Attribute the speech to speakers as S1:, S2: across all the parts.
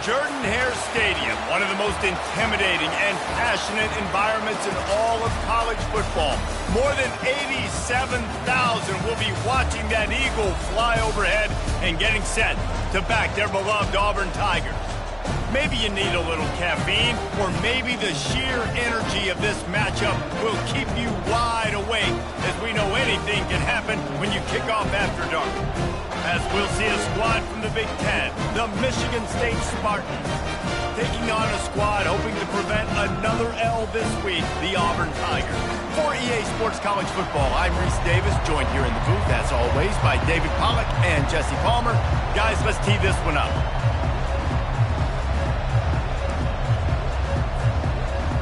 S1: Jordan-Hare Stadium, one of the most intimidating and passionate environments in all of college football. More than 87,000 will be watching that eagle fly overhead and getting set to back their beloved Auburn Tigers. Maybe you need a little caffeine, or maybe the sheer energy of this matchup will keep you wide awake, as we know anything can happen when you kick off after dark. As we'll see a squad from the Big Ten, the Michigan State Spartans, taking on a squad hoping to prevent another L this week, the Auburn Tigers. For EA Sports College Football, I'm Reese Davis, joined here in the booth, as always, by David Pollack and Jesse Palmer. Guys, let's tee this one up.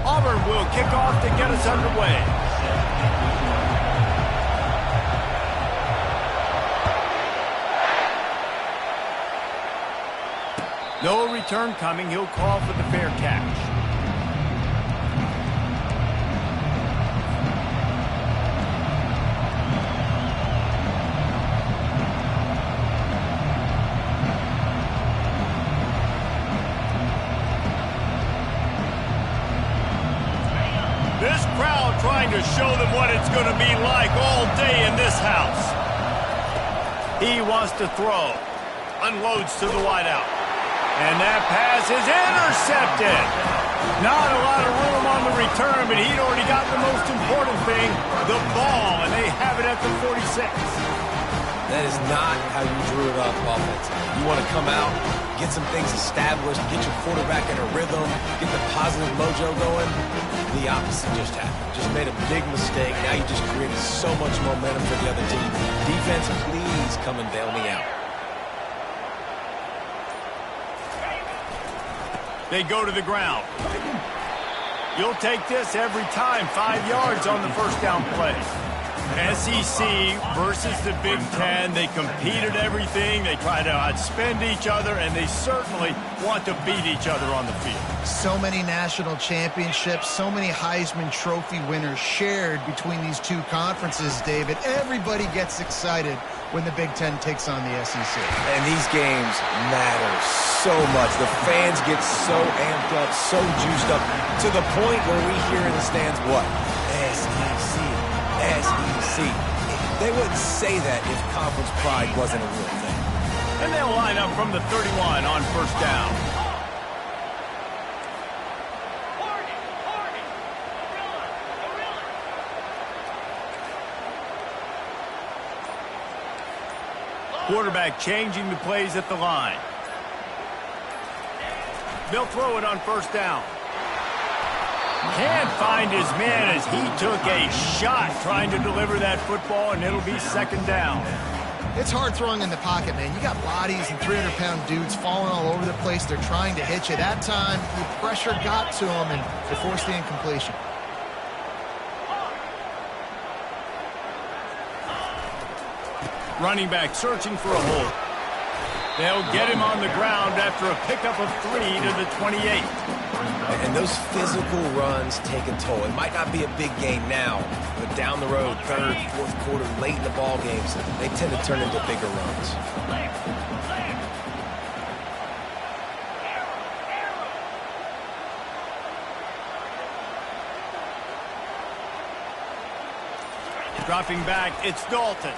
S1: Auburn will kick off to get us underway. No return coming. He'll call for the fair catch. This crowd trying to show them what it's going to be like all day in this house. He wants to throw. Unloads to the wideout. And that pass is intercepted. Not a lot of room on the return, but he'd already got the most important thing, the ball, and they have it at the 46.
S2: That is not how you drew it up offensively. You want to come out, get some things established, get your quarterback in a rhythm, get the positive mojo going. The opposite just happened. Just made a big mistake. Now you just created so much momentum for the other team. Defense, please come and bail me out.
S1: They go to the ground. You'll take this every time. 5 yards on the first down play. SEC versus the Big Ten. They compete at everything. They try to outspend each other, and they certainly want to beat each other on the field.
S3: So many national championships, so many Heisman Trophy winners shared between these two conferences, David. Everybody gets excited when the Big Ten takes on the SEC.
S2: And these games matter so much. The fans get so amped up, so juiced up, to the point where we hear in the stands, what? SEC, SEC. They wouldn't say that if conference pride wasn't a real thing.
S1: And they'll line up from the 31 on first down. Quarterback changing the plays at the line. They'll throw it on first down. Can't find his man as he took a shot trying to deliver that football, and it'll be second down.
S3: It's hard throwing in the pocket, man. You got bodies and 300-pound dudes falling all over the place. They're trying to hit you. That time, the pressure got to him, and they forced the incompletion.
S1: Running back searching for a hole. They'll get him on the ground after a pickup of 3 to the 28.
S2: And those physical runs take a toll. It might not be a big game now, but down the road, third, fourth quarter, late in the ball games, they tend to turn into bigger runs.
S1: Dropping back, it's Dalton.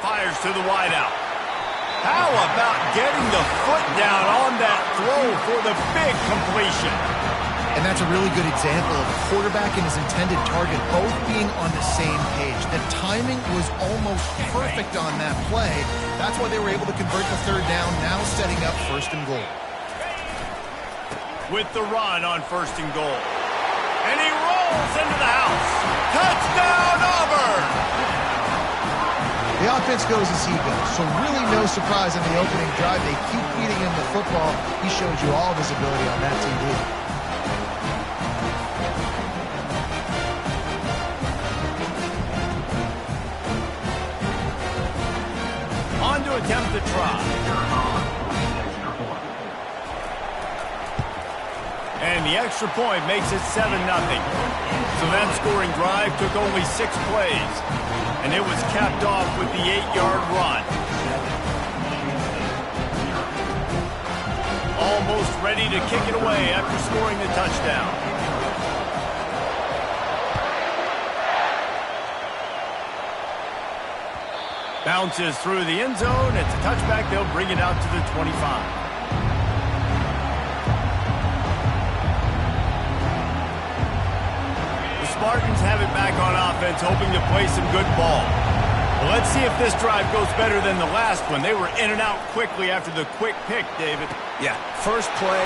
S1: Fires to the wideout. How about getting the foot down on that throw for the big completion?
S3: And that's a really good example of the quarterback and his intended target both being on the same page. The timing was almost perfect on that play. That's why they were able to convert the third down, now setting up first and goal.
S1: With the run on first and goal. And he rolls into the house. Touchdown, Auburn!
S3: The offense goes as he goes, so really no surprise in the opening drive. They keep feeding him the football. He showed you all of his ability on that TV.
S1: On to attempt the try. And the extra point makes it 7-0. So that scoring drive took only 6 plays. And it was capped off with the 8-yard run. All ready to kick it away after scoring the touchdown. Bounces through the end zone. It's a touchback. They'll bring it out to the 25. Spartans have it back on offense, hoping to play some good ball. Well, let's see if this drive goes better than the last one. They were in and out quickly after the quick pick, David.
S2: Yeah, first play,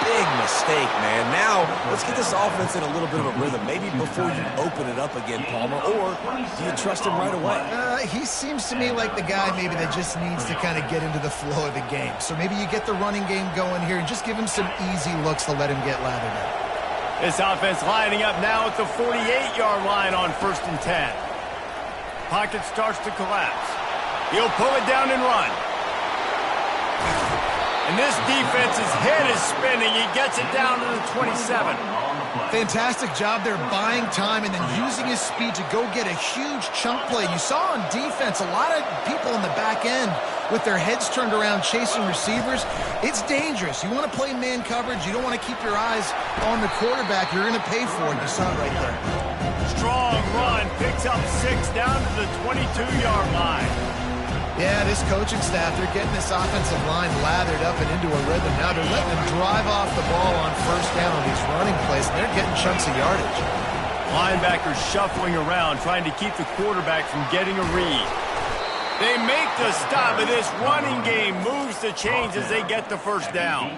S2: big mistake, man. Now, let's get this offense in a little bit of a rhythm. Maybe before you open it up again, Palmer, or do you trust him right away?
S3: He seems to me like the guy maybe that just needs to kind of get into the flow of the game. So maybe you get the running game going here and just give him some easy looks to let him get lathered up.
S1: This offense lining up now at the 48-yard line on 1st and 10. Pocket starts to collapse. He'll pull it down and run. And this defense's head is spinning. He gets it down to the 27.
S3: Fantastic job there buying time and then using his speed to go get a huge chunk play. You saw on defense a lot of people in the back end with their heads turned around chasing receivers. It's dangerous. You want to play man coverage. You don't want to keep your eyes on the quarterback. You're going to pay for it. You saw it right there.
S1: Strong run. Picks up 6 down to the 22-yard line.
S3: Yeah, this coaching staff, they're getting this offensive line lathered up and into a rhythm. Now they're letting them drive off the ball on 1st down on these running plays, and they're getting chunks of yardage.
S1: Linebackers shuffling around, trying to keep the quarterback from getting a read. They make the stop, and this running game moves the chains as they get the 1st down.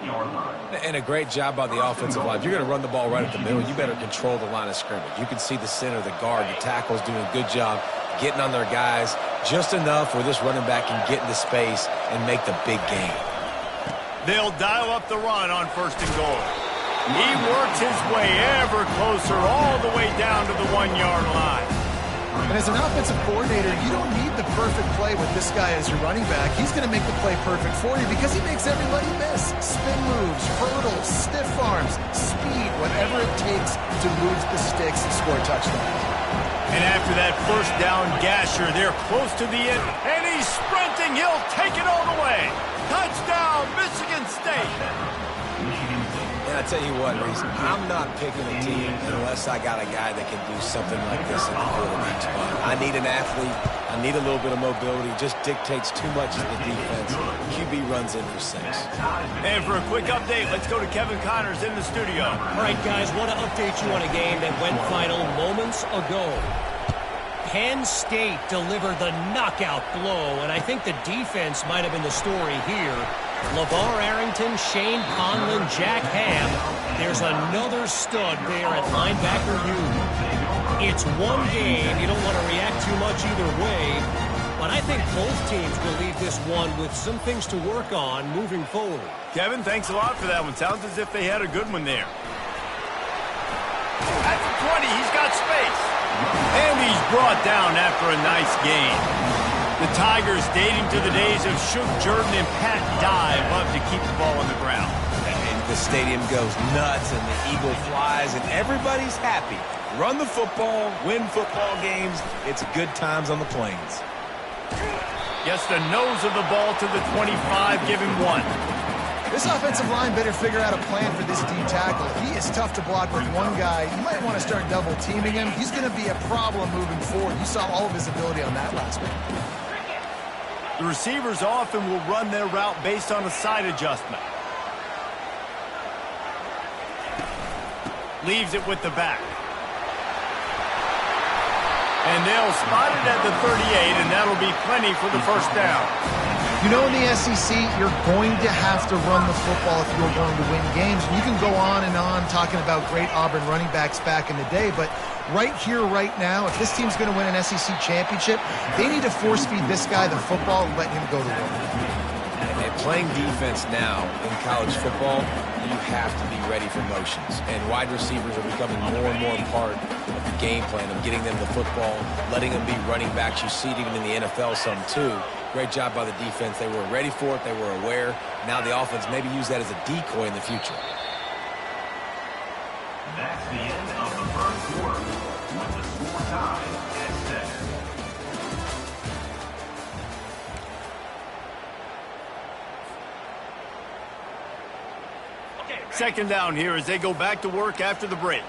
S2: And a great job by the offensive line. If you're going to run the ball right at the middle, you better control the line of scrimmage. You can see the center, the guard, the tackles doing a good job getting on their guys just enough where this running back can get into space and make the big game.
S1: They'll dial up the run on 1st and goal. He works his way ever closer all the way down to the 1-yard line.
S3: And as an offensive coordinator, you don't need the perfect play with this guy as your running back. He's going to make the play perfect for you because he makes everybody miss. Spin moves, hurdles, stiff arms, speed, whatever it takes to move the sticks and score touchdowns.
S1: And after that 1st down gasher, they're close to the end, and he's sprinting. He'll take it all the way. Touchdown, Michigan State.
S2: And I tell you what, Reese, I'm not picking a team unless I got a guy that can do something like this in the quarterback spot. I need an athlete. I need a little bit of mobility. Just dictates too much to the defense. QB runs in for 6.
S1: And for a quick update, let's go to Kevin Connors in the studio.
S4: All right, guys, want to update you on a game that went final moments ago. Penn State delivered the knockout blow, and I think the defense might have been the story here. LeVar Arrington, Shane Conlon, Jack Ham. There's another stud there at linebacker U. It's one game. You don't want to react too much either way, but I think both teams will leave this one with some things to work on moving forward.
S1: Kevin, thanks a lot for that one. Sounds as if they had a good one there. At the 20, he's got space. And he's brought down after a nice gain. The Tigers, dating to the days of Shook Jordan and Pat Dye, love to keep the ball on the ground.
S2: And the stadium goes nuts, and the eagle flies, and everybody's happy. Run the football, win football games. It's good times on the plains.
S1: Gets the nose of the ball to the 25, give him 1.
S3: This offensive line better figure out a plan for this D tackle. He is tough to block with one guy. You might want to start double teaming him. He's going to be a problem moving forward. You saw all of his ability on that last one.
S1: The receivers often will run their route based on a side adjustment. Leaves it with the back. And they'll spot it at the 38, and that'll be plenty for the 1st down.
S3: You know, in the SEC, you're going to have to run the football if you're going to win games. You can go on and on talking about great Auburn running backs back in the day, but right here, right now, if this team's going to win an SEC championship, they need to force-feed this guy the football and let him go to work.
S2: And playing defense now in college football, you have to be ready for motions. And wide receivers are becoming more and more part of the game plan of getting them the football, letting them be running backs. You see it even in the NFL some too. Great job by the defense. They were ready for it. They were aware. Now the offense maybe use that as a decoy in the future.
S5: That's the end of the 1st quarter with the score tied at 7.
S4: Okay,
S1: Second down here as they go back to work after the break.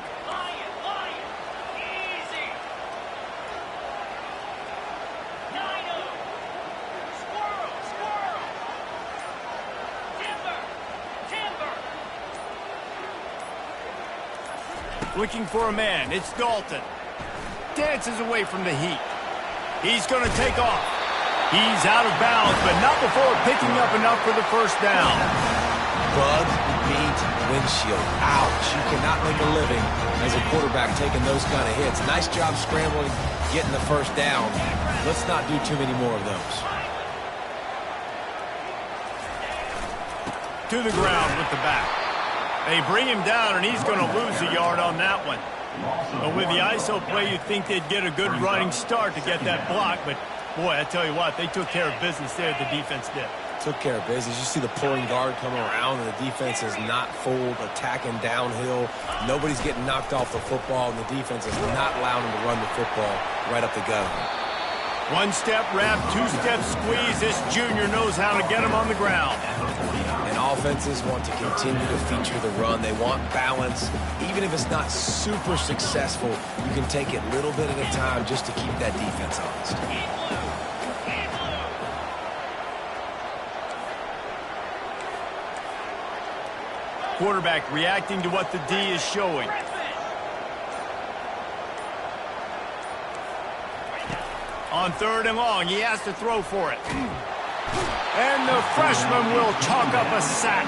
S6: Easy. Nino. Squirrel. Timber.
S1: Looking for a man. It's Dalton. Dances away from the heat. He's going to take off. He's out of bounds, but not before picking up enough for the first down.
S2: Bug beat windshield. Ouch. You cannot make a living as a quarterback taking those kind of hits. Nice job scrambling, getting the first down. Let's not do too many more of those.
S1: To the ground with the back. They bring him down, and he's going to lose a yard on that one. But with the ISO play, you'd think they'd get a good running start to get that block. But, boy, I tell you what, they took care of business there, the defense did.
S2: Took care of business. You see the pulling guard coming around, and the defense is not fooled, attacking downhill. Nobody's getting knocked off the football, and the defense is not allowing them to run the football right up the gut.
S1: One-step wrap, two-step squeeze. This junior knows how to get him on the ground.
S2: And offenses want to continue to feature the run. They want balance. Even if it's not super successful, you can take it a little bit at a time just to keep that defense honest.
S1: Quarterback reacting to what the D is showing. On third and long, he has to throw for it. And the freshman will chalk up a sack.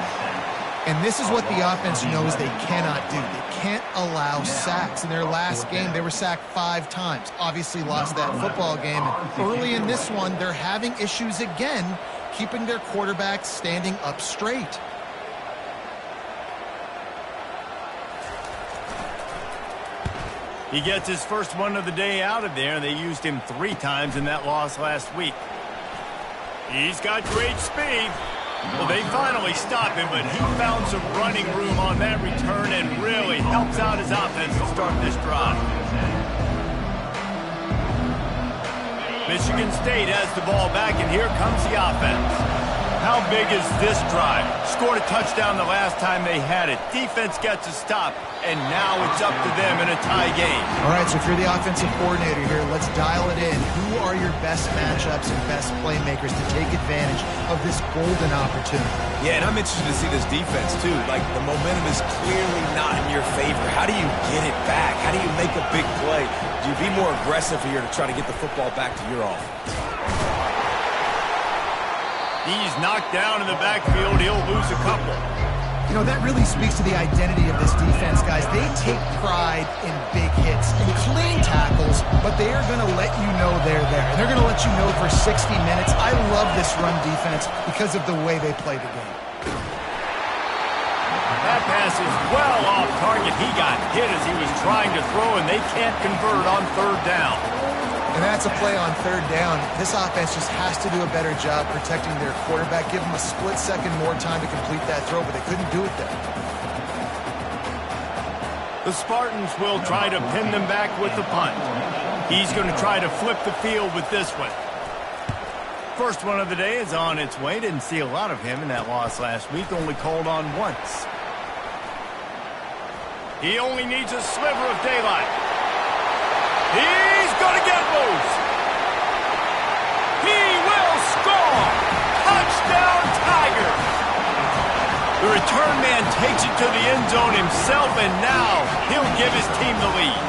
S3: And this is what the offense knows they cannot do. They can't allow sacks. In their last game, they were sacked 5 times. Obviously lost that football game. And early in this one, they're having issues again, keeping their quarterback standing up straight.
S1: He gets his first one of the day out of there. They used him 3 times in that loss last week. He's got great speed. Well, they finally stopped him, but he found some running room on that return and really helps out his offense to start this drive. Michigan State has the ball back, and here comes the offense. How big is this drive? Scored a touchdown the last time they had it. Defense gets a stop, and now it's up to them in a tie game.
S3: All right, so if you're the offensive coordinator here, let's dial it in. Who are your best matchups and best playmakers to take advantage of this golden opportunity?
S2: Yeah, and I'm interested to see this defense, too. Like, the momentum is clearly not in your favor. How do you get it back? How do you make a big play? Do you be more aggressive here to try to get the football back to your offense?
S1: He's knocked down in the backfield. He'll lose a couple.
S3: You know, that really speaks to the identity of this defense, guys. They take pride in big hits and clean tackles, but they are going to let you know they're there. And they're going to let you know for 60 minutes. I love this run defense because of the way they play the game.
S1: That pass is well off target. He got hit as he was trying to throw, and they can't convert on third down.
S3: And that's a play on third down. This offense just has to do a better job protecting their quarterback. Give them a split second more time to complete that throw, but they couldn't do it there.
S1: The Spartans will try to pin them back with the punt. He's going to try to flip the field with this one. First one of the day is on its way. Didn't see a lot of him in that loss last week. Only called on once. He only needs a sliver of daylight. He's going to get loose. He will score. Touchdown, Tigers. The return man takes it to the end zone himself, and now he'll give his team the lead.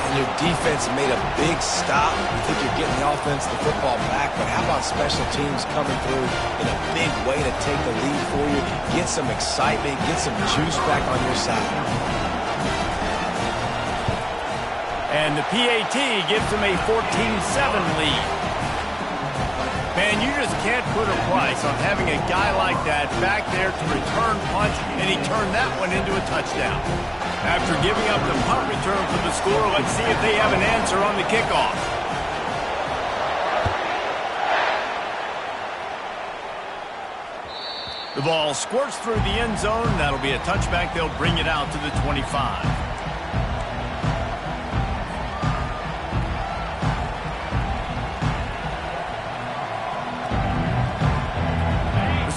S2: And your defense made a big stop. You think you're getting the offense, the football back, but how about special teams coming through in a big way to take the lead for you, get some excitement, get some juice back on your side.
S1: And the PAT gives them a 14-7 lead. Man, you just can't put a price on having a guy like that back there to return punts, and he turned that one into a touchdown. After giving up the punt return for the score, let's see if they have an answer on the kickoff. The ball squirts through the end zone. That'll be a touchback. They'll bring it out to the 25.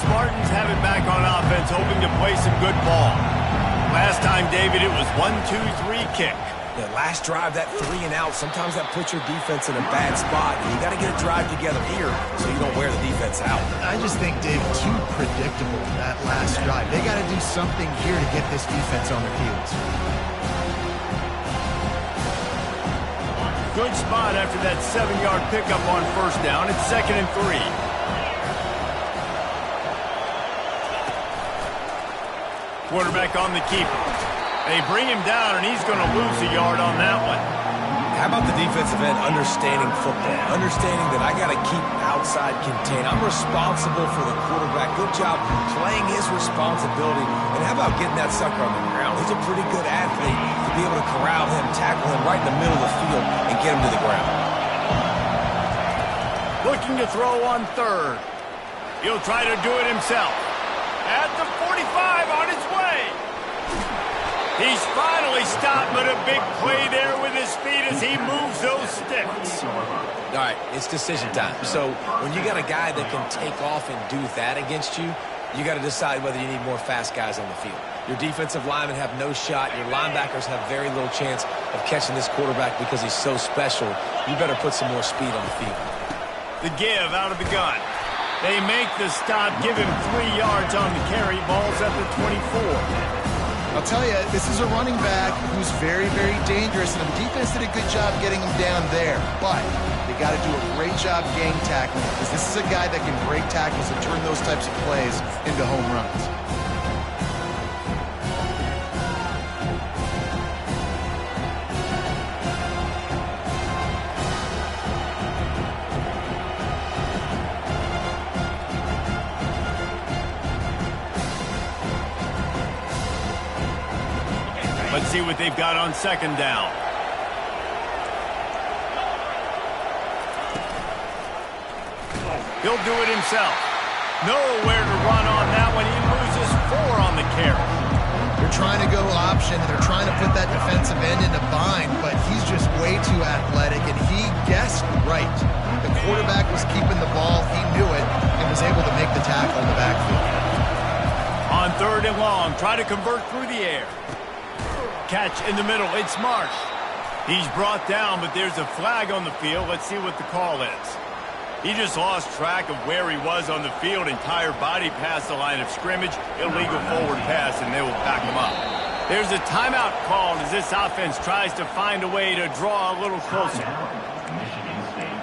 S1: Spartans have it back on offense, hoping to play some good ball. Last time, David, it was 1-2-3 kick.
S2: Yeah, last drive, that 3 and out, sometimes that puts your defense in a bad spot. And you got to get a drive together here so you don't wear the defense out.
S3: I just think, Dave, too predictable that last drive. They got to do something here to get this defense on their heels.
S1: Good spot after that 7-yard pickup on first down. It's 2nd and 3. Quarterback on the keeper. They bring him down, and he's going to lose a yard on that one.
S2: How about the defensive end understanding football? Understanding that I got to keep outside contained. I'm responsible for the quarterback. Good job playing his responsibility. And how about getting that sucker on the ground? He's a pretty good athlete to be able to corral him, tackle him right in the middle of the field, and get him to the ground.
S1: Looking to throw on 3rd. He'll try to do it himself. At the 45, on his way. He's finally stopped, but a big play there with his feet as he moves those sticks.
S2: All right, it's decision time. So when you got a guy that can take off and do that against you, you got to decide whether you need more fast guys on the field. Your defensive linemen have no shot. Your linebackers have very little chance of catching this quarterback because he's so special. You better put some more speed on the field.
S1: The give out of the gun. They make the stop, give him 3 yards on the carry. Ball's at the 24.
S3: I'll tell you, this is a running back who's very, very dangerous, and the defense did a good job getting him down there. But they got to do a great job gang tackling, because this is a guy that can break tackles and turn those types of plays into home runs.
S1: Let's see what they've got on 2nd down. He'll do it himself. Nowhere to run on that one. He loses 4 on the carry.
S3: They're trying to go option. They're trying to put that defensive end in a bind, but he's just way too athletic, and he guessed right. The quarterback was keeping the ball. He knew it and was able to make the tackle in the backfield.
S1: On 3rd and long, try to convert through the air. Catch in the middle. It's Marsh. He's brought down, but there's a flag on the field. Let's see what the call is. He just lost track of where he was on the field. Entire body past the line of scrimmage. Illegal forward pass, and they will back him up. There's a timeout called as this offense tries to find a way to draw a little closer.
S5: Michigan State.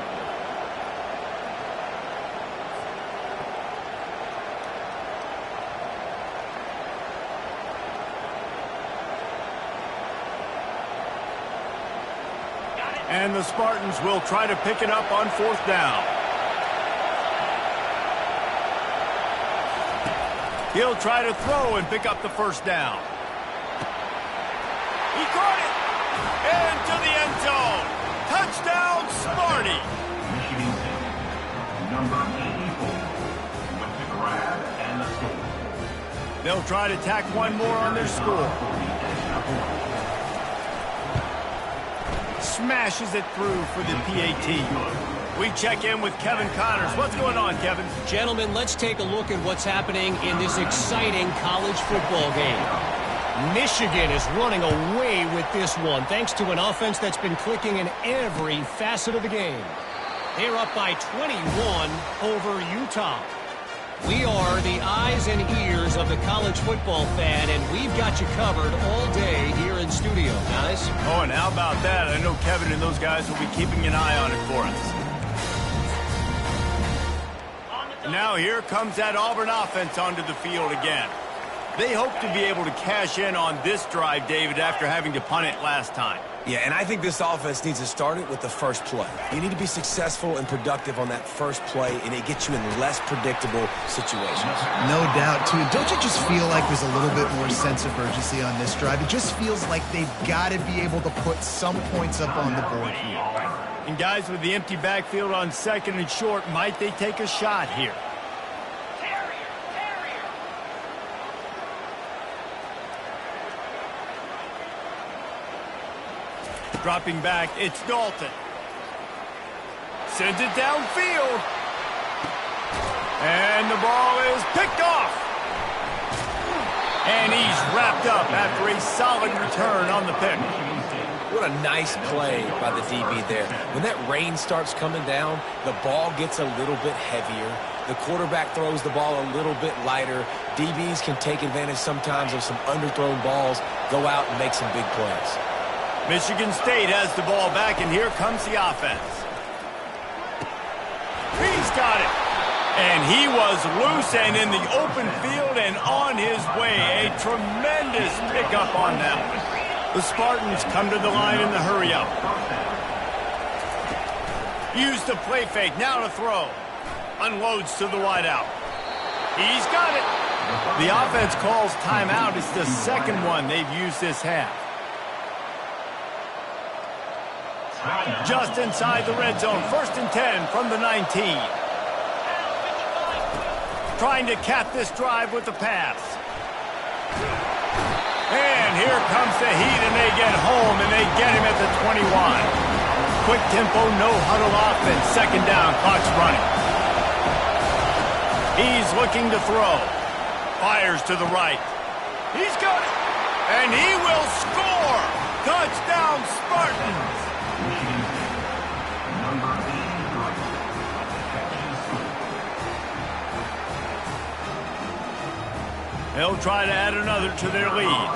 S1: And the Spartans will try to pick it up on 4th down. He'll try to throw and pick up the 1st down. He caught it! Into the end zone! Touchdown, Sparty!
S5: Michigan State. Number 84 with the grab and the score.
S1: They'll try to tack one more on their score. Smashes it through for the PAT. We check in with Kevin Connors. What's going on, Kevin?
S4: Gentlemen, let's take a look at what's happening in this exciting college football game. Michigan is running away with this one, thanks to an offense that's been clicking in every facet of the game. They're up by 21 over Utah. We are the eyes and ears of the college football fan, and we've got you covered all day here in studio, guys.
S1: Oh, and how about that? I know Kevin and those guys will be keeping an eye on it for us. Now here comes that Auburn offense onto the field again. They hope to be able to cash in on this drive, David, after having to punt it last time.
S2: Yeah, and I think this offense needs to start it with the first play. You need to be successful and productive on that first play, and it gets you in less predictable situations.
S3: No doubt, too. Don't you just feel like there's a little bit more sense of urgency on this drive? It just feels like they've got to be able to put some points up on the board here.
S1: And guys, with the empty backfield on 2nd and short, might they take a shot here? Dropping back, it's Dalton. Sends it downfield. And the ball is picked off. And he's wrapped up after a solid return on the pick.
S2: What a nice play by the DB there. When that rain starts coming down, the ball gets a little bit heavier. The quarterback throws the ball a little bit lighter. DBs can take advantage sometimes of some underthrown balls, go out and make some big plays.
S1: Michigan State has the ball back, and here comes the offense. He's got it. And he was loose and in the open field and on his way. A tremendous pickup on that one. The Spartans come to the line in the hurry-up. Use the play fake, now to throw. Unloads to the wideout. He's got it. The offense calls timeout. It's the second one they've used this half. Just inside the red zone, 1st and 10 from the 19. Trying to cap this drive with the pass. And here comes the heat, and they get home, and they get him at the 21. Quick tempo, no huddle offense. 2nd down, clock's running. He's looking to throw. Fires to the right. He's got it. And he will score. Touchdown, Spartans. They'll try to add another to their lead.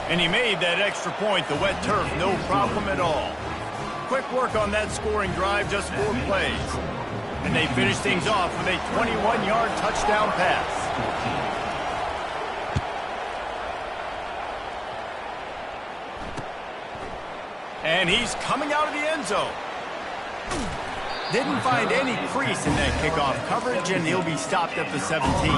S1: And he made that extra point, the wet turf, no problem at all. Quick work on that scoring drive, just 4 plays. And they finish things off with a 21-yard touchdown pass. And he's coming out of the end zone. Didn't find any crease in that kickoff coverage, and he'll be stopped at the 17.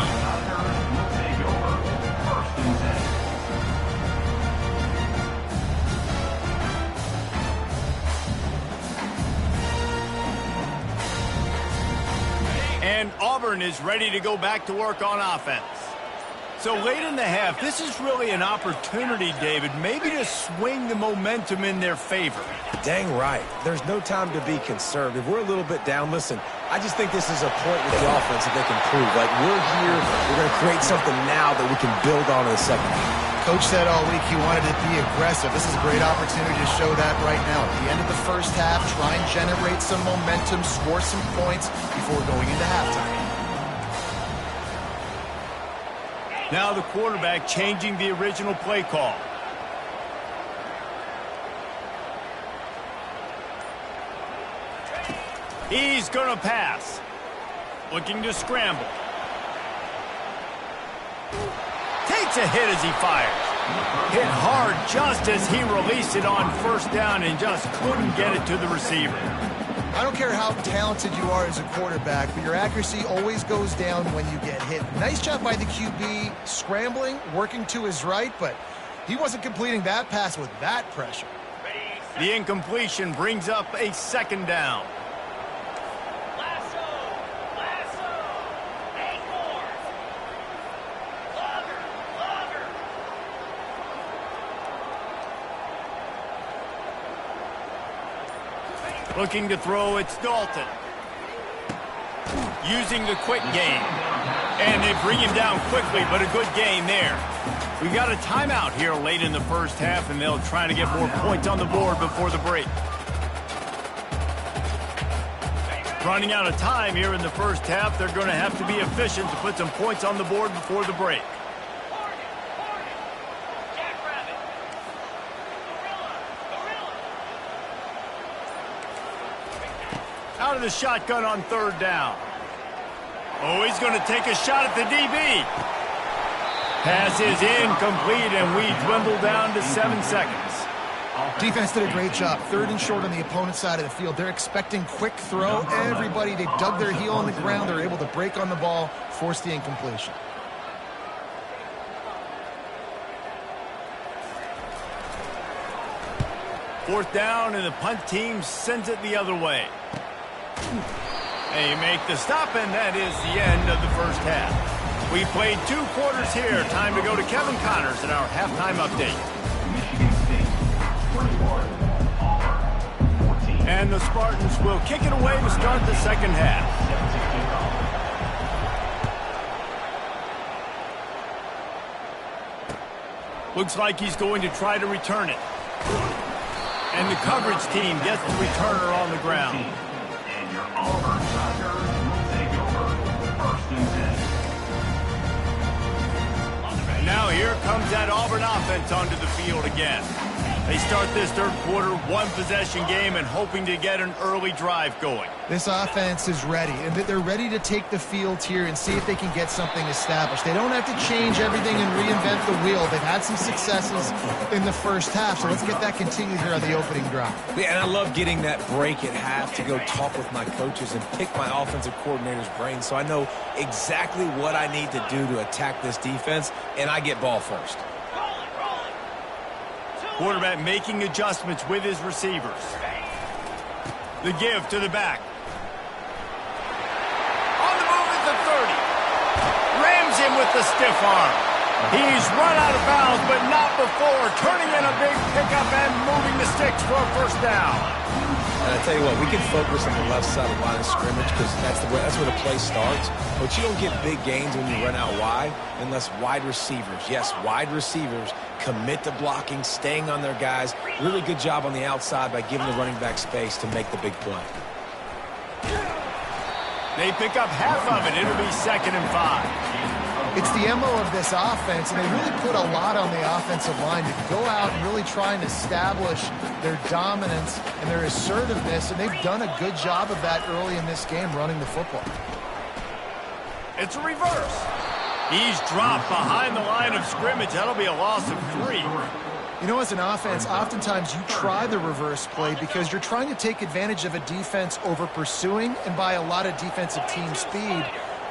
S1: And Auburn is ready to go back to work on offense. So late in the half, this is really an opportunity, David, maybe to swing the momentum in their favor.
S2: Dang right. There's no time to be conservative. We're a little bit down. Listen, I just think this is a point with the offense that they can prove. Like, we're here, we're going to create something now that we can build on in the second half.
S3: Coach said all week he wanted to be aggressive. This is a great opportunity to show that right now. At the end of the first half, try and generate some momentum, score some points before going into halftime.
S1: Now the quarterback changing the original play call. He's going to pass. Looking to scramble. Takes a hit as he fires. Hit hard just as he released it on 1st down and just couldn't get it to the receiver.
S3: I don't care how talented you are as a quarterback, but your accuracy always goes down when you get hit. Nice job by the QB, scrambling, working to his right, but he wasn't completing that pass with that pressure.
S1: The incompletion brings up a 2nd down. Looking to throw, it's Dalton. Using the quick game. And they bring him down quickly, but a good gain there. We got a timeout here late in the first half, and they'll try to get more points on the board before the break. Running out of time here in the first half, they're going to have to be efficient to put some points on the board before the break. Out of the shotgun on 3rd down. Oh, he's going to take a shot at the DB. Pass is incomplete, and we dwindle down to 7 seconds.
S3: Defense did a great job. 3rd and short on the opponent's side of the field. They're expecting quick throw. Everybody, they dug their heel on the ground. They're able to break on the ball, force the incompletion.
S1: Fourth down, and the punt team sends it the other way. They make the stop, and that is the end of the first half. We played 2 quarters here. Time to go to Kevin Connors in our halftime update. And the Spartans will kick it away to start the second half. Looks like he's going to try to return it. And the coverage team gets the returner on the ground.
S5: And your Auburn Tigers will take over 1st and 10.
S1: Now here comes that Auburn offense onto the field again. They start this third quarter, one-possession game, and hoping to get an early drive going.
S3: This offense is ready, and they're ready to take the field here and see if they can get something established. They don't have to change everything and reinvent the wheel. They've had some successes in the first half, so let's get that continued here on the opening drive.
S2: Yeah, and I love getting that break at half to go talk with my coaches and pick my offensive coordinator's brain so I know exactly what I need to do to attack this defense, and I get ball first.
S1: Quarterback making adjustments with his receivers. The give to the back. On the move at the 30. Rams him with the stiff arm. He's run out of bounds, but not before turning in a big pickup and moving the sticks for a first down.
S2: And I tell you what, we can focus on the left side of the line of scrimmage because that's where the play starts. But you don't get big gains when you run out wide unless wide receivers, yes, wide receivers, commit to blocking, staying on their guys. Really good job on the outside by giving the running back space to make the big play.
S1: They pick up half of it. It'll be 2nd and 5.
S3: It's the MO of this offense, and they really put a lot on the offensive line to go out and really try and establish their dominance and their assertiveness, and they've done a good job of that early in this game running the football.
S1: It's a reverse. He's dropped behind the line of scrimmage. That'll be a loss of 3.
S3: You know, as an offense, oftentimes you try the reverse play because you're trying to take advantage of a defense over pursuing and by a lot of defensive team speed.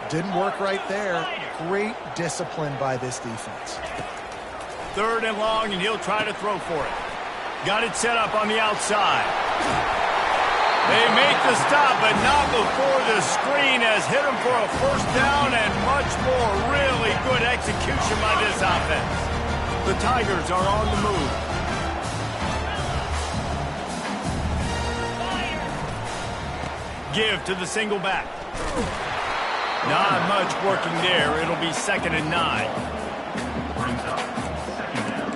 S3: Didn't work right there. Great discipline by this defense.
S1: 3rd and long, and he'll try to throw for it. Got it set up on the outside. They make the stop, but not before the screen has hit him for a first down and much more. Really good execution by this offense. The Tigers are on the move. Give to the single back. Not much working there. It'll be 2nd and 9.
S5: Brings up 2nd down.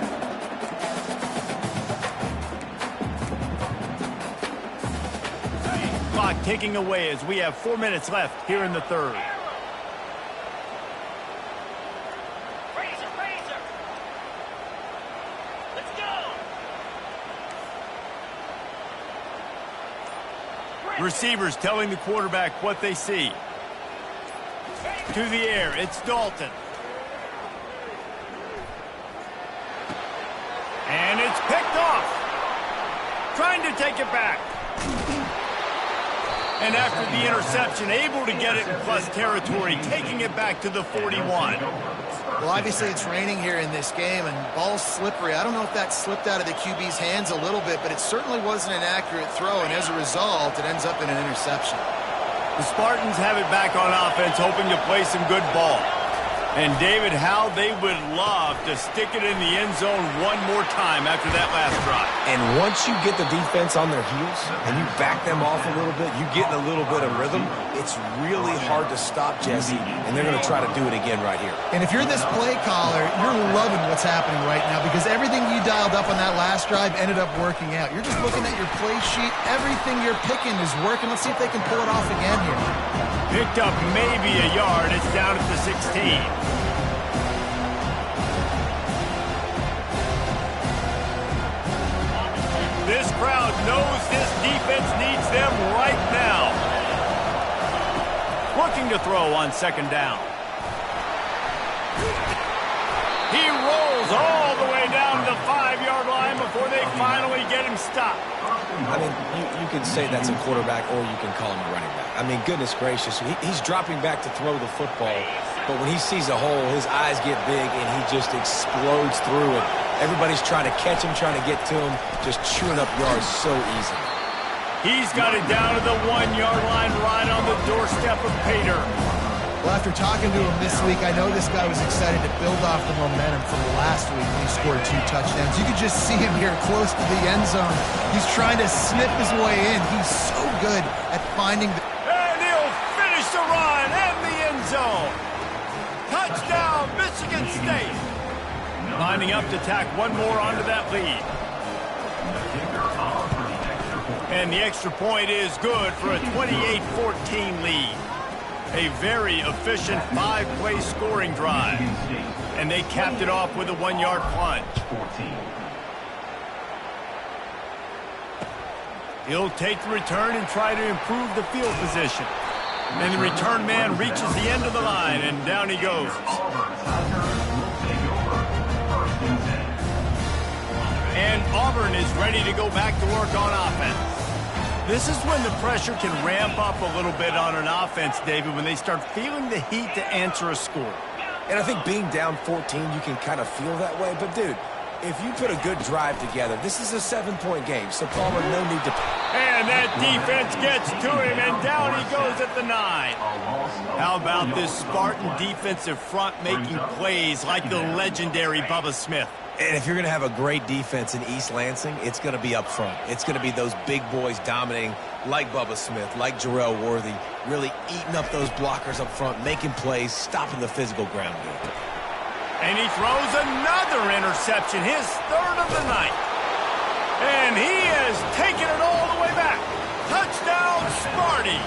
S1: Clock ticking away as we have 4 minutes left here in the third.
S6: Let's go.
S1: Receivers telling the quarterback what they see. To the air, it's Dalton. And it's picked off. Trying to take it back. And after the interception, able to get it in plus territory, taking it back to the 41.
S3: Well, obviously it's raining here in this game, and ball's slippery. I don't know if that slipped out of the QB's hands a little bit, but it certainly wasn't an accurate throw, and as a result, it ends up in an interception.
S1: The Spartans have it back on offense, hoping to play some good ball. And David, how they would love to stick it in the end zone one more time after that last drive.
S2: And once you get the defense on their heels and you back them off a little bit, you get in a little bit of rhythm, it's really hard to stop, Jesse, and they're going to try to do it again right here.
S3: And if you're this play caller, you're loving what's happening right now because everything you dialed up on that last drive ended up working out. You're just looking at your play sheet. Everything you're picking is working. Let's see if they can pull it off again here.
S1: Picked up maybe a yard. It's down at the 16. This crowd knows this defense needs them right now. Looking to throw on 2nd down. He rolls all the way down to the 5-yard line before they finally get him stopped.
S2: I mean, you can say that's a quarterback or you can call him a running back. I mean, goodness gracious, he's dropping back to throw the football, but when he sees a hole, his eyes get big and he just explodes through it. Everybody's trying to catch him, trying to get to him, just chewing up yards so easily.
S1: He's got it down to the 1-yard line right on the doorstep of Pater.
S3: Well, after talking to him this week, I know this guy was excited to build off the momentum from last week when he scored 2 touchdowns. You could just see him here close to the end zone. He's trying to snip his way in. He's so good at finding the...
S1: And he'll finish the run and the end zone. Touchdown, Michigan State. Lining up to tack one more onto that lead. And the extra point is good for a 28-14 lead. A very efficient 5-play scoring drive. And they capped it off with a 1-yard plunge. He'll take the return and try to improve the field position. And the return man reaches the end of the line, and down he goes. And Auburn is ready to go back to work on offense. This is when the pressure can ramp up a little bit on an offense, David, when they start feeling the heat to answer a score.
S2: And I think being down 14, you can kind of feel that way. But, dude, if you put a good drive together, this is a 7-point game, so Palmer, no need to...
S1: And that defense gets to him, and down he goes at the 9. How about this Spartan defensive front making plays like the legendary Bubba Smith?
S2: And if you're going to have a great defense in East Lansing, it's going to be up front. It's going to be those big boys dominating like Bubba Smith, like Jarrell Worthy, really eating up those blockers up front, making plays, stopping the physical ground game.
S1: And he throws another interception, his 3rd of the night. And he has taken it all the way back. Touchdown, Sparty.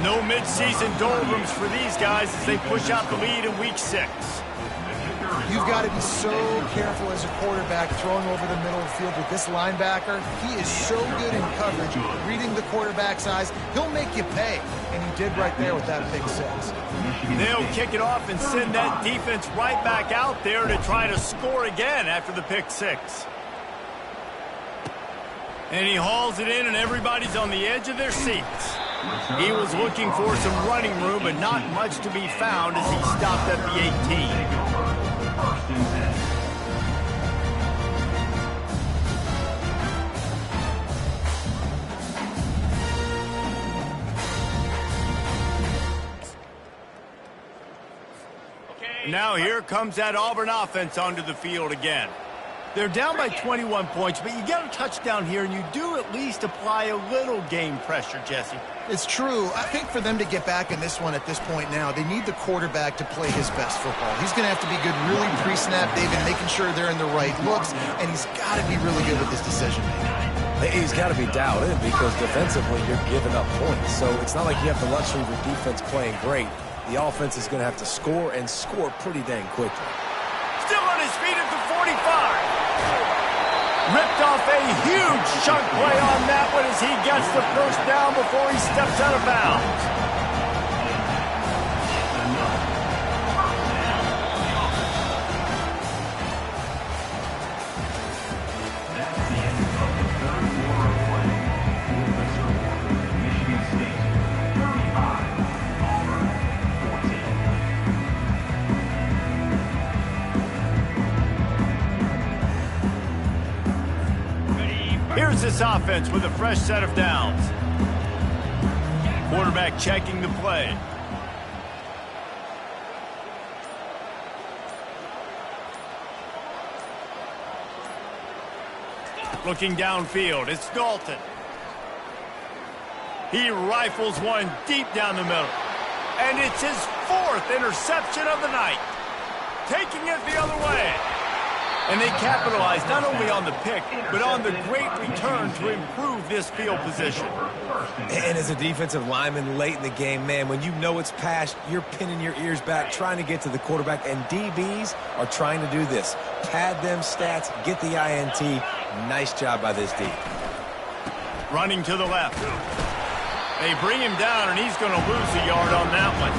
S1: No midseason doldrums for these guys as they push out the lead in Week 6.
S3: You've got to be so careful as a quarterback throwing over the middle of the field with this linebacker. He is so good in coverage, reading the quarterback's eyes. He'll make you pay, and he did right there with that pick 6.
S1: They'll kick it off and send that defense right back out there to try to score again after the pick 6. And he hauls it in, and everybody's on the edge of their seats. He was looking for some running room, but not much to be found as he stopped at the 18. Now here comes that Auburn offense onto the field again. They're down by 21 points, but you get a touchdown here, and you do at least apply a little game pressure, Jesse.
S3: It's true. I think for them to get back in this one at this point now, they need the quarterback to play his best football. He's going to have to be good really pre-snap, David, making sure they're in the right looks, and he's got to be really good with his decision-making.
S2: He's got to be dialed in because defensively you're giving up points. So it's not like you have the luxury of your defense playing great. The offense is going to have to score and score pretty dang quickly.
S1: Still on his feet at the 45. Ripped off a huge chunk play on that one as he gets the first down before he steps out of bounds. Here's this offense with a fresh set of downs. Quarterback checking the play. Looking downfield, it's Dalton. He rifles one deep down the middle. And it's his 4th interception of the night. Taking it the other way. And they capitalize not only on the pick, but on the great return to improve this field position.
S2: And as a defensive lineman late in the game, man, when you know it's past, you're pinning your ears back, trying to get to the quarterback, and DBs are trying to do this. Pad them stats, get the INT. Nice job by this D.
S1: Running to the left. They bring him down, and he's going to lose a yard on that one.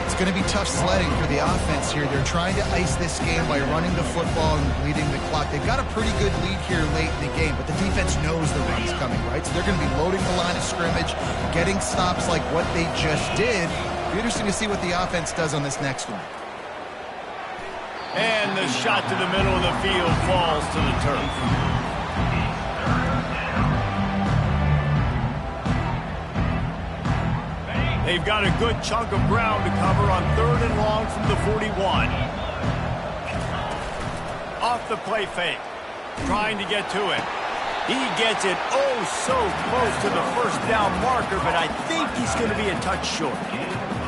S3: It's going to be tough sledding for the offense here. They're trying to ice this game by running the football and bleeding the clock. They've got a pretty good lead here late in the game, but the defense knows the run's coming, right? So they're going to be loading the line of scrimmage, getting stops like what they just did. It'll be interesting to see what the offense does on this next one.
S1: And the shot to the middle of the field falls to the turf. They've got a good chunk of ground to cover on 3rd and long from the 41. Off the play fake. Trying to get to it. He gets it oh so close to the first down marker, but I think he's going to be a touch short.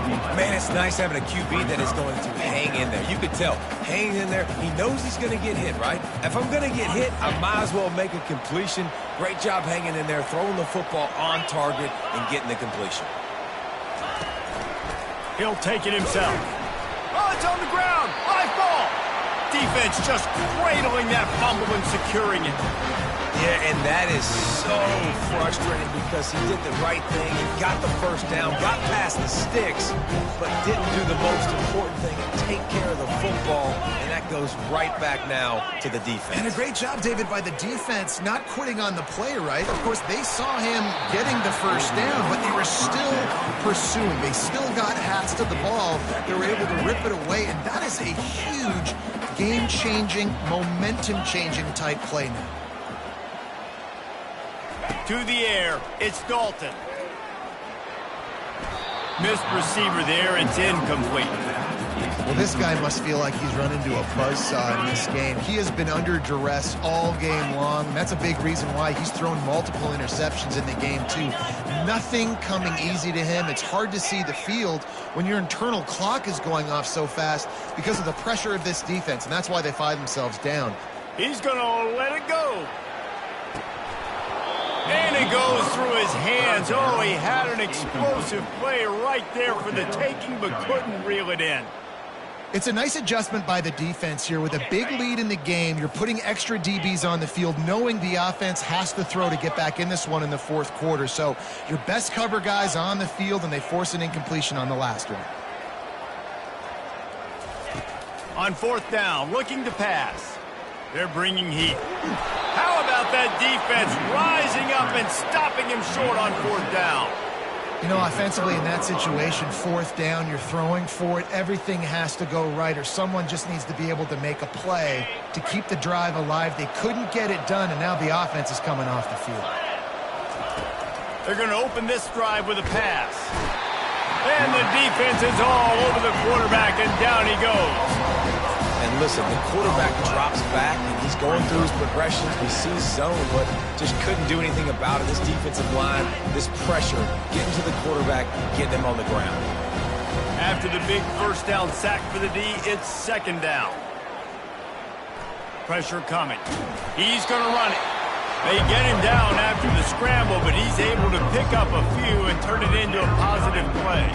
S2: Man, it's nice having a QB that is going to hang in there. You could tell, hanging in there, he knows he's going to get hit, right? If I'm going to get hit, I might as well make a completion. Great job hanging in there, throwing the football on target and getting the completion.
S1: He'll take it himself. Oh, it's on the ground. High ball. Defense just cradling that fumble and securing it.
S2: Yeah, and that is so frustrating because he did the right thing. He got the first down, got past the sticks, but didn't do the most important thing and take care of the football, and that goes right back now to the defense.
S3: And a great job, David, by the defense not quitting on the play, right? Of course, they saw him getting the first down, but they were still pursuing. They still got hats to the ball. They were able to rip it away, and that is a huge game-changing, momentum-changing type play now.
S1: To the air, it's Dalton. Missed receiver there, it's incomplete.
S3: Well, this guy must feel like he's run into a buzzsaw in this game. He has been under duress all game long, and that's a big reason why he's thrown multiple interceptions in the game, too. Nothing coming easy to him. It's hard to see the field when your internal clock is going off so fast because of the pressure of this defense, and that's why they find themselves down.
S1: He's going to let it go. And it goes through his hands. Oh, he had an explosive play right there for the taking, but couldn't reel it in.
S3: It's a nice adjustment by the defense here. With a big lead in the game, you're putting extra DBs on the field, knowing the offense has to throw to get back in this one in the fourth quarter. So your best cover guys on the field, and they force an incompletion on the last one.
S1: On fourth down, looking to pass. They're bringing heat. How about that defense rising up and stopping him short on fourth down?
S3: You know, offensively in that situation, fourth down, you're throwing for it. Everything has to go right, or someone just needs to be able to make a play to keep the drive alive. They couldn't get it done, and now the offense is coming off the field.
S1: They're going to open this drive with a pass. And the defense is all over the quarterback, and down he goes.
S2: And listen, the quarterback drops back, and he's going through his progressions. We see zone, but just couldn't do anything about it. This defensive line, this pressure, getting to the quarterback, getting him on the ground.
S1: After the big first down sack for the D, it's second down. Pressure coming. He's going to run it. They get him down after the scramble, but he's able to pick up a few and turn it into a positive play.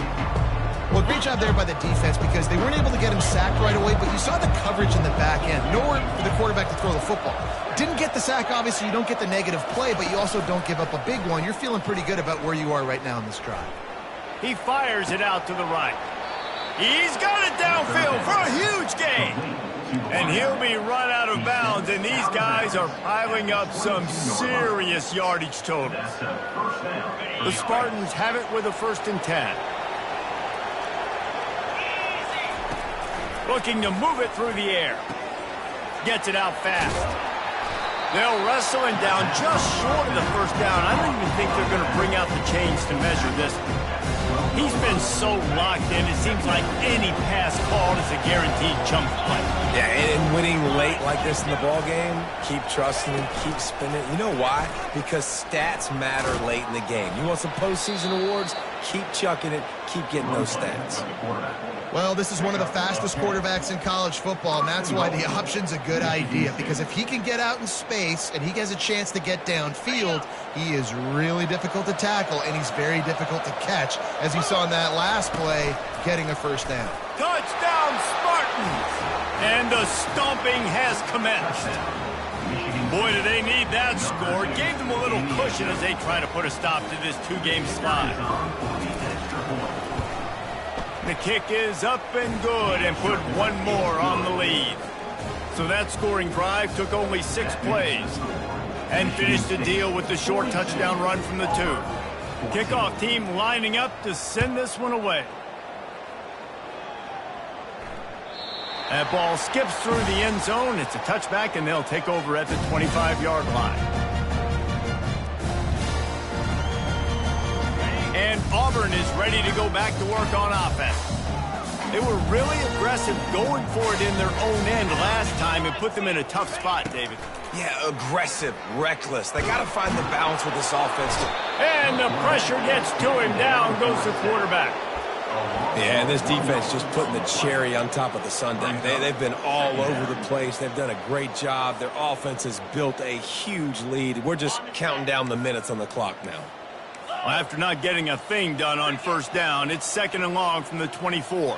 S3: Well, great job there by the defense because they weren't able to get him sacked right away, but you saw the coverage in the back end. Nowhere for the quarterback to throw the football. Didn't get the sack, obviously. You don't get the negative play, but you also don't give up a big one. You're feeling pretty good about where you are right now in this drive.
S1: He fires it out to the right. He's got it downfield for a huge gain. And he'll be run out of bounds, and these guys are piling up some serious yardage totals. The Spartans have it with a 1st and 10. Looking to move it through the air. Gets it out fast. They'll wrestle him down just short of the first down. I don't even think they're going to bring out the chains to measure this one. He's been so locked in, it seems like any pass called is a guaranteed chunk play.
S2: Yeah, and winning late like this in the ball game, keep trusting him, keep spinning. You know why? Because stats matter late in the game. You want some postseason awards? Keep chucking it, keep getting those stats.
S3: Well, this is one of the fastest quarterbacks in college football, and that's why the option's a good idea, because if he can get out in space and he has a chance to get downfield, he is really difficult to tackle, and he's very difficult to catch, as you saw in that last play, getting a first down.
S1: Touchdown, Spartans! And the stomping has commenced. Boy, do they need that score. Gave them a little cushion as they try to put a stop to this two-game slide. The kick is up and good and put one more on the lead. So that scoring drive took only 6 plays and finished the deal with the short touchdown run from the 2. Kickoff team lining up to send this one away. That ball skips through the end zone. It's a touchback, and they'll take over at the 25-yard line. And Auburn is ready to go back to work on offense. They were really aggressive going for it in their own end last time and put them in a tough spot, David.
S2: Yeah, aggressive, reckless. They got to find the balance with this offense.
S1: And the pressure gets to him. Down goes the quarterback.
S2: Yeah, and this defense just putting the cherry on top of the sundae. They've been all over the place. They've done a great job. Their offense has built a huge lead. We're just counting down the minutes on the clock now.
S1: Well, after not getting a thing done on first down, it's 2nd and long from the 24.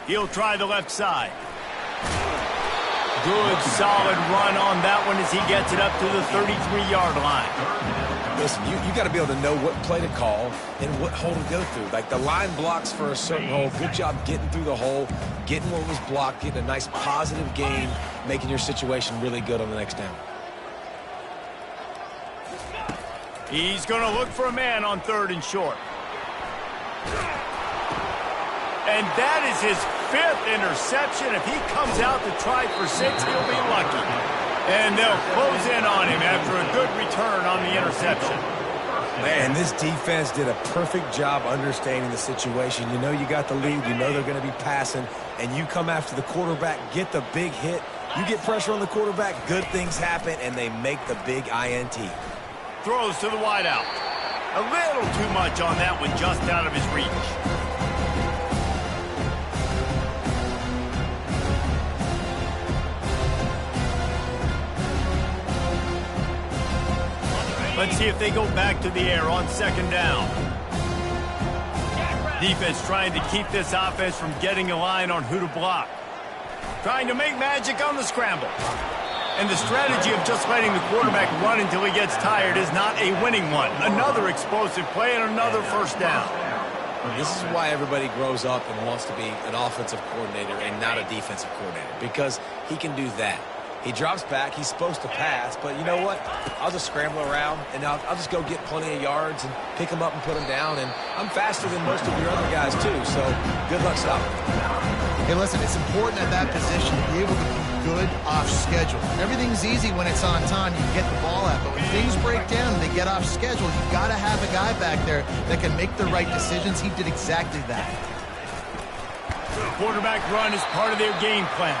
S1: He'll try the left side. Good, solid run on that one as he gets it up to the 33-yard line.
S2: Listen, you got to be able to know what play to call and what hole to go through. Like the line blocks for a certain hole. Good job getting through the hole, getting what was blocked, getting a nice positive gain, making your situation really good on the next down.
S1: He's going to look for a man on 3rd and short. And that is his 5th interception. If he comes out to try for 6, he'll be lucky. And they'll close in on him after a good return on the interception.
S2: Man, this defense did a perfect job understanding the situation. You know you got the lead. You know they're going to be passing. And you come after the quarterback, get the big hit. You get pressure on the quarterback, good things happen, and they make the big INT.
S1: Throws to the wideout. A little too much on that one, just out of his reach. Let's see if they go back to the air on 2nd down. Defense trying to keep this offense from getting a line on who to block. Trying to make magic on the scramble. And the strategy of just letting the quarterback run until he gets tired is not a winning one. Another explosive play and another first down.
S2: This is why everybody grows up and wants to be an offensive coordinator and not a defensive coordinator, because he can do that. He drops back. He's supposed to pass, but you know what? I'll just scramble around, and I'll just go get plenty of yards and pick them up and put them down, and I'm faster than most of your other guys, too, so good luck stopping.
S3: Hey, listen, it's important at that position to be able to be good off schedule. Everything's easy when it's on time. You get the ball out, but when things break down and they get off schedule, you got to have a guy back there that can make the right decisions. He did exactly that.
S1: Quarterback run is part of their game plan.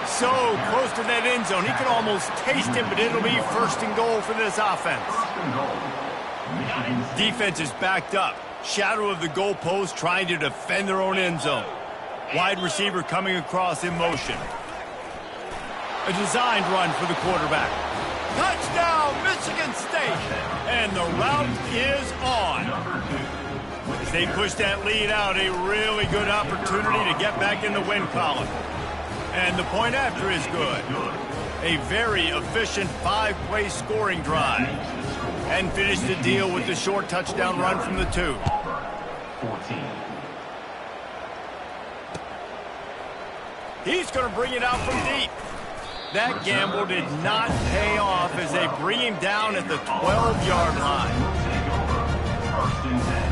S1: So close to that end zone, he can almost taste it, but it'll be 1st and goal for this offense. Defense is backed up. Shadow of the goalpost trying to defend their own end zone. Wide receiver coming across in motion. A designed run for the quarterback. Touchdown, Michigan State! And the route is on. As they push that lead out, a really good opportunity to get back in the win column. And the point after is good. A very efficient 5-play scoring drive. And finish the deal with the short touchdown run from the 2.
S5: 14.
S1: He's going to bring it out from deep. That gamble did not pay off as they bring him down at the 12-yard line.
S5: First and 10.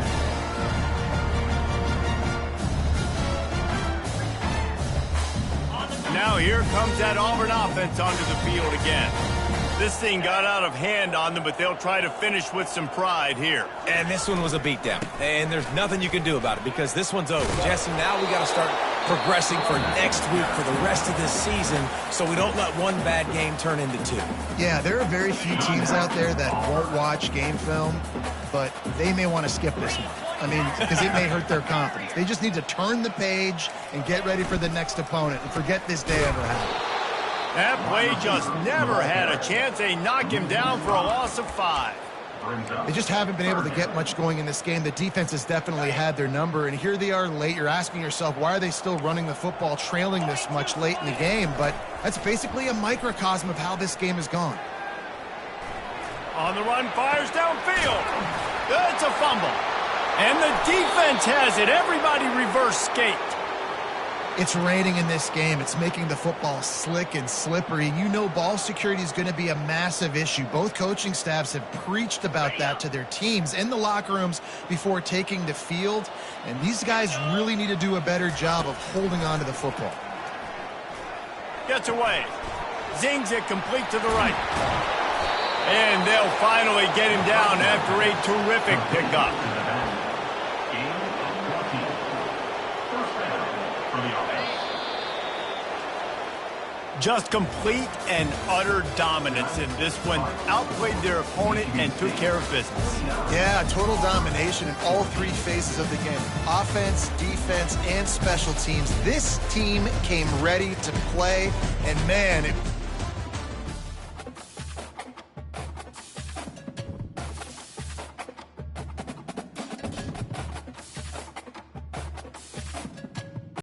S1: Now here comes that Auburn offense onto the field again. This thing got out of hand on them, but they'll try to finish with some pride here.
S2: And this one was a beatdown. And there's nothing you can do about it because this one's over. Jesse, now we got to start progressing for next week for the rest of this season so we don't let one bad game turn into 2.
S3: Yeah, there are very few teams out there that won't watch game film, but they may want to skip this one. I mean, because it may hurt their confidence. They just need to turn the page and get ready for the next opponent and forget this day ever happened.
S1: That play just never had a chance. They knock him down for a loss of 5.
S3: They just haven't been able to get much going in this game. The defense has definitely had their number, and here they are late. You're asking yourself, why are they still running the football, trailing this much late in the game? But that's basically a microcosm of how this game has gone.
S1: On the run, fires downfield. It's a fumble. And the defense has it. Everybody reverse skate.
S3: It's raining in this game. It's making the football slick and slippery. You know ball security is going to be a massive issue. Both coaching staffs have preached about that to their teams in the locker rooms before taking the field. And these guys really need to do a better job of holding on to the football.
S1: Gets away. Zings it complete to the right. And they'll finally get him down after a terrific pickup. Just complete and utter dominance in this one. Outplayed their opponent and took care of business.
S3: Yeah, total domination in all three phases of the game. Offense, defense, and special teams. This team came ready to play, and man, it